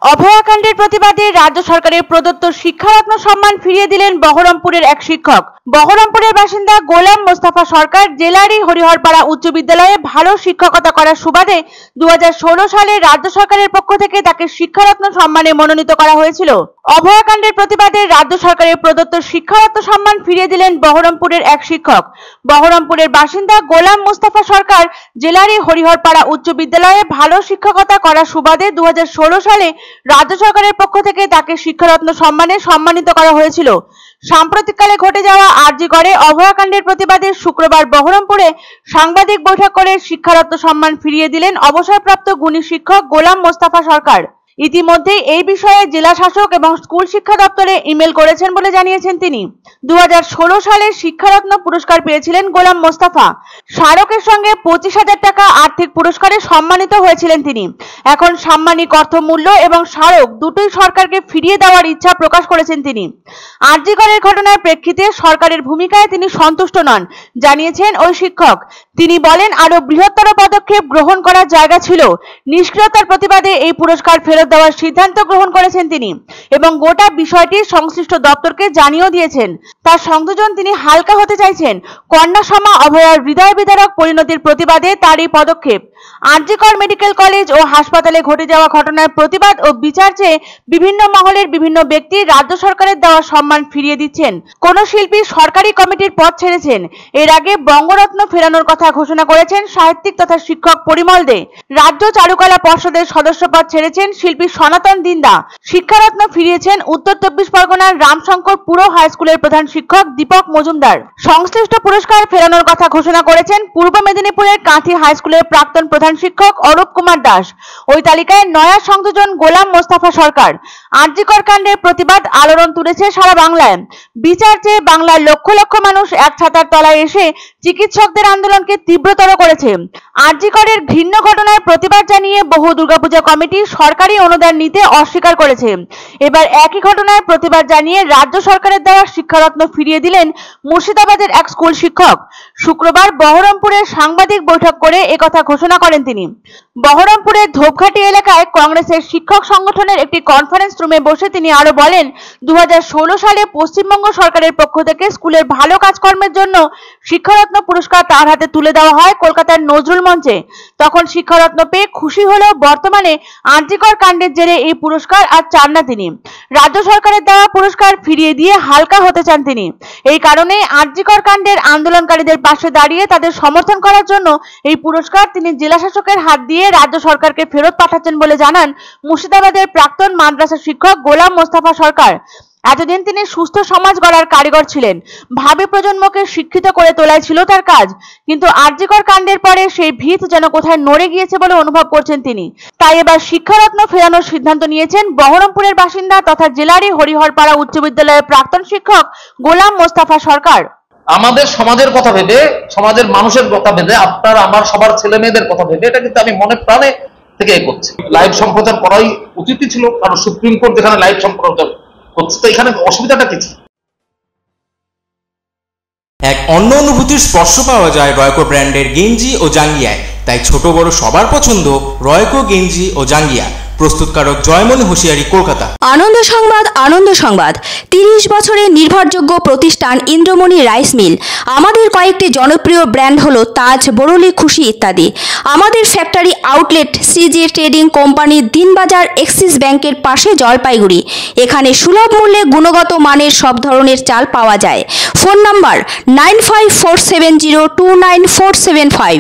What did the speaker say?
অভয়াকাণ্ডের প্রতিবাদে রাজ্য সরকারের প্রদত্ত শিক্ষারত্ন সম্মান ফিরিয়ে দিলেন বহরমপুরের এক শিক্ষক। বহরমপুরের বাসিন্দা গোলাম মোস্তফা সরকার জেলারই হরিহরপাড়া উচ্চ বিদ্যালয়ে ভালো শিক্ষকতা করার সুবাদে 2016 সালে রাজ্য সরকারের পক্ষ থেকে তাকে শিক্ষারত্ন সম্মানে মনোনীত করা হয়েছিল। অভয়াকাণ্ডের প্রতিবাদে রাজ্য সরকারের প্রদত্ত শিক্ষারত্ন সম্মান ফিরিয়ে দিলেন বহরমপুরের এক শিক্ষক। বহরমপুরের বাসিন্দা গোলাম মোস্তফা সরকার জেলারই হরিহরপাড়া উচ্চ বিদ্যালয়ে ভালো শিক্ষকতা করার সুবাদে 2016 সালে রাজ্য সরকারের পক্ষ থেকে তাকে শিক্ষারত্ন সম্মানে সম্মানিত করা হয়েছিল। সাম্প্রতিককালে ঘটে যাওয়া আরজিকরে অভয়াকাণ্ডের প্রতিবাদে শুক্রবার বহরমপুরে সাংবাদিক বৈঠক করে শিক্ষারত্ন সম্মান ফিরিয়ে দিলেন অবসরপ্রাপ্ত গুণী শিক্ষক গোলাম মোস্তফা সরকার। ইতিমধ্যে এই বিষয়ে জেলা শাসক এবং স্কুল শিক্ষা দপ্তরে ইমেল করেছেন বলে জানিয়েছেন তিনি। 2016 সালে শিক্ষারত্ন পুরস্কার পেয়েছিলেন গোলাম মোস্তফা। স্মারকের সঙ্গে 25,000 টাকা আর্থিক পুরস্কারে সম্মানিত হয়েছিলেন তিনি। এখন সাম্মানিক অর্থমূল্য এবং স্মারক দুটোই সরকারকে ফিরিয়ে দেওয়ার ইচ্ছা প্রকাশ করেছেন তিনি। আরজিকরের ঘটনার প্রেক্ষিতে সরকারের ভূমিকায় তিনি সন্তুষ্ট নন জানিয়েছেন ওই শিক্ষক। তিনি বলেন, আরো বৃহত্তর পদক্ষেপ গ্রহণ করার জায়গা ছিল। নিষ্ক্রিয়তার প্রতিবাদে এই পুরস্কার ফেরত দেওয়ার সিদ্ধান্ত গ্রহণ করেছেন তিনি এবং গোটা বিষয়টি সংশ্লিষ্ট দপ্তরকে জানিয়েও দিয়েছেন। তার সংযোজন তিনি হালকা হতে চাইছেন। কন্যা সমা অভয়ার হৃদয় বিদারক পরিণতির প্রতিবাদে তার এই পদক্ষেপ। আরজিকর মেডিকেল কলেজ ও হাসপাতালে ঘটে যাওয়া ঘটনার প্রতিবাদ ও বিচার চেয়ে বিভিন্ন মহলের বিভিন্ন ব্যক্তি রাজ্য সরকারের দেওয়া সম্মান ফিরিয়ে দিচ্ছেন। কোন শিল্পী সরকারি কমিটির পদ ছেড়েছেন। এর আগে বঙ্গরত্ন ফেরানোর কথা ঘোষণা করেছেন সাহিত্যিক তথা শিক্ষক পরিমল দে। রাজ্য চারুকলা পর্ষদের সদস্য পদ ছেড়েছেন শিল্পী সনাতন দিন্দা। শিক্ষারত্ন ফিরিয়েছেন উত্তর 24 পরগনার রামশঙ্কর পুরো হাই স্কুলের প্রধান শিক্ষক দীপক মজুমদার। সংশ্লিষ্ট পুরস্কার ফেরানোর কথা ঘোষণা করেছেন পূর্ব মেদিনীপুরের কাঁথি হাই স্কুলের প্রাক্তন প্রধান শিক্ষক অরূপ কুমার দাস। ওই তালিকায় নয়া সংযোজন গোলাম মোস্তফা সরকার। আরজিকর কাণ্ডের প্রতিবাদ আলোড়ন তুলেছে সারা বাংলায়। বিচার চেয়ে বাংলার লক্ষ লক্ষ মানুষ এক ছাতার তলায় এসে চিকিৎসকদের আন্দোলনকে তীব্রতর করেছে। আরজিকরের ঘৃণ্য ঘটনার প্রতিবাদ জানিয়ে বহু দুর্গাপূজা কমিটি সরকারি অনুদান নিতে অস্বীকার করেছে। এবার একই ঘটনার প্রতিবাদ জানিয়ে রাজ্য সরকারের দেওয়া শিক্ষারত্ন ফিরিয়ে দিলেন মুর্শিদাবাদের এক স্কুল শিক্ষক। শুক্রবার বহরমপুরে সাংবাদিক বৈঠক করে একথা ঘোষণা করেন তিনি। বহরমপুরের ধূপঘাটি এলাকায় কংগ্রেসের শিক্ষক সংগঠনের একটি কনফারেন্স রুমে বসে তিনি আরো বলেন, 2016 সালে পশ্চিমবঙ্গ সরকারের পক্ষ থেকে স্কুলের ভালো কাজকর্মের জন্য শিক্ষারত্ন পুরস্কার তার হাতে তুলে দেওয়া হয় কলকাতার নজরুল মঞ্চে। তখন শিক্ষারত্ন পেয়ে খুশি হলেও বর্তমানে আরজিকর কাণ্ডের জেরে এই পুরস্কার আর চান না তিনি। রাজ্য সরকারের দেওয়া পুরস্কার ফিরিয়ে দিয়ে হালকা হতে চান তিনি। এই কারণে আরজিকর কাণ্ডের আন্দোলনকারীদের পাশে দাঁড়িয়ে তাদের সমর্থন করার জন্য এই পুরস্কার তিনি জেলা শাসকের হাত দিয়ে রাজ্য সরকারকে ফেরত পাঠাচ্ছেন বলে জানান মুর্শিদাবাদের প্রাক্তন মাদ্রাসা শিক্ষক গোলাম মোস্তফা সরকার। এতদিন তিনি সুস্থ সমাজ গড়ার কারিগর ছিলেন। ভাবি প্রজন্মকে শিক্ষিত করে তোলাই ছিল তার কাজ। কিন্তু আরজিকর কাণ্ডের পরে সেই ভিত যেন কোথায় নড়ে গিয়েছে বলে অনুভব করছেন তিনি। তাই এবার শিক্ষারত্ন ফেরানোর সিদ্ধান্ত নিয়েছেন বহরমপুরের বাসিন্দা তথা জেলারই হরিহরপাড়া উচ্চ বিদ্যালয়ের প্রাক্তন শিক্ষক গোলাম মোস্তফা সরকার। আমাদের সমাজের কথা ভেবে, সমাজের মানুষের কথা ভেবে, আপনার আমার সবার ছেলে মেয়েদের কথা ভেবে এটা কিন্তু আমি মনে প্রাণে থেকে করছি। লাইভ সম্প্রচার করাই উচিতই ছিল, কারণ সুপ্রিম কোর্ট যেখানে লাইভ সম্প্রচার করছে তো এখানে অসুবিধাটা কি? এক অন্য অনুভূতির স্পর্শ পাওয়া যায় রয়কো ব্র্যান্ডের গেঞ্জি ও জাঙ্গিয়ায়। তাই ছোট বড় সবার পছন্দ রয়কো গেঞ্জি ও জাঙ্গিয়া। প্রস্তুতকারক জয়মনি হোশিয়ারি, কলকাতা। আনন্দ সংবাদ, আনন্দ সংবাদ। 30 বছরের নির্ভরযোগ্য প্রতিষ্ঠান ইন্দ্রমণি রাইস মিল। আমাদের কয়েকটি জনপ্রিয় ব্র্যান্ড হলো তাজ, বরলি, খুশি ইত্যাদি। আমাদের factory outlet CG trading company, Dinbazar, axis ব্যাংকের পাশে, জলপাইগুড়ি। এখানে সুলভ মূল্যে গুণগত মানের সব ধরনের চাল পাওয়া যায়। Phone number 9547029475।